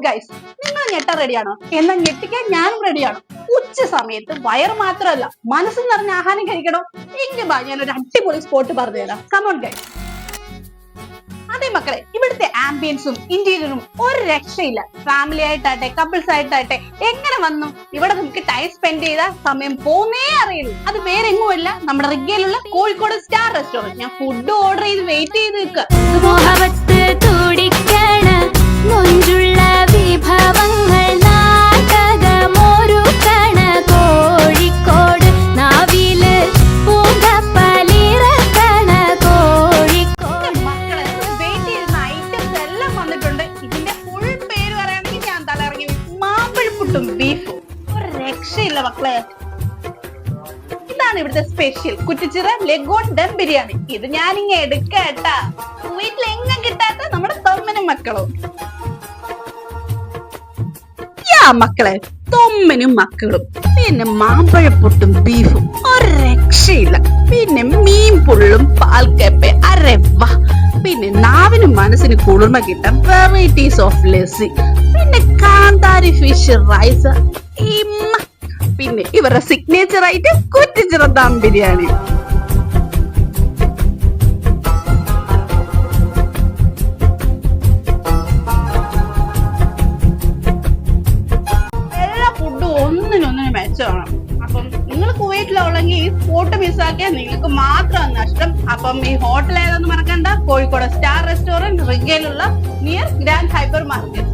Guys, നിങ്ങൾ ഞെട്ടാൻ റെഡിയാണോ? എന്നാൽ ഞെട്ടിക്കാൻ ഞാനും റെഡിയാണ്. ഉച്ച സമയത്ത് വയറ് മാത്രമല്ല മനസ്സ് നിറഞ്ഞ ആഹാരം കഴിക്കണോ? എങ്കിൽ ഞാനൊരു അടിപൊളി സ്പോട്ട് പറഞ്ഞുതരാം. Come on guys. അതെ മക്കളെ, ഇവിടുത്തെ ആംബിയൻസും ഇന്റീരിയറും ഒരു രക്ഷയില്ല. ഫാമിലി ആയിട്ടാട്ടെ കപ്പിൾസ് ആയിട്ടാട്ടെ എങ്ങനെ വന്നു ഇവിടെ നമുക്ക് ടൈം സ്പെൻഡ് ചെയ്താൽ സമയം പോന്നേ അറിയുള്ളൂ. അത് വേറെ എങ്ങുമല്ല, നമ്മുടെ റിഗയിലുള്ള കോഴിക്കോട് സ്റ്റാർ റെസ്റ്റോറന്റ്. ഞാൻ ഫുഡ് ഓർഡർ ചെയ്ത് വെയിറ്റ് ചെയ്ത് നിൽക്കുക. ബീഫും ഒരു രക്ഷയില്ല മക്കളെ. ഇതാണ് ഇവിടുത്തെ സ്പെഷ്യൽ കുറ്റിച്ചിറ ലഗോൺ ദം ബിരിയാണി. ഇത് ഞാനിങ്ങ എടുക്കട്ടാ. വീട്ടിൽ എങ്ങും കിട്ടാത്ത നമ്മുടെ തൊമ്മനും മക്കളും. മക്കളെ, തൊമ്മനും മക്കളും, പിന്നെ മാമ്പഴപ്പൊട്ടും ബീഫും ഒരു രക്ഷയില്ല. പിന്നെ മീൻ പുള്ളും പാൽക്കപ്പ അരവ. പിന്നെ നാവിനും മനസ്സിന് കുളിർമ കിട്ടാൻ വെറൈറ്റീസ് ഓഫ് ലസ്സി. പിന്നെ കാന്താരി ഫിഷ് റൈസ്. പിന്നെ ഇവരുടെ സിഗ്നേച്ചർ ആയിട്ട് കുറ്റിച്ചിറ ദം ബിരിയാണി. എല്ലാ ഫുഡും ഒന്നിനൊന്നിനും മെച്ചമാണ്. അപ്പം നിങ്ങൾ കുവൈറ്റിലുള്ളെങ്കിൽ ഈ സ്പോട്ട് മിസ്സാക്കിയാൽ നിങ്ങൾക്ക് മാത്രം നഷ്ടം. അപ്പം ഈ ഹോട്ടൽ ഏതാന്ന് മറക്കണ്ട, കോഴിക്കോട് സ്റ്റാർ റെസ്റ്റോറന്റ്, റിഗയിലുള്ള നിയർ ഗ്രാൻഡ് ഹൈപ്പർ മാർക്കറ്റ്.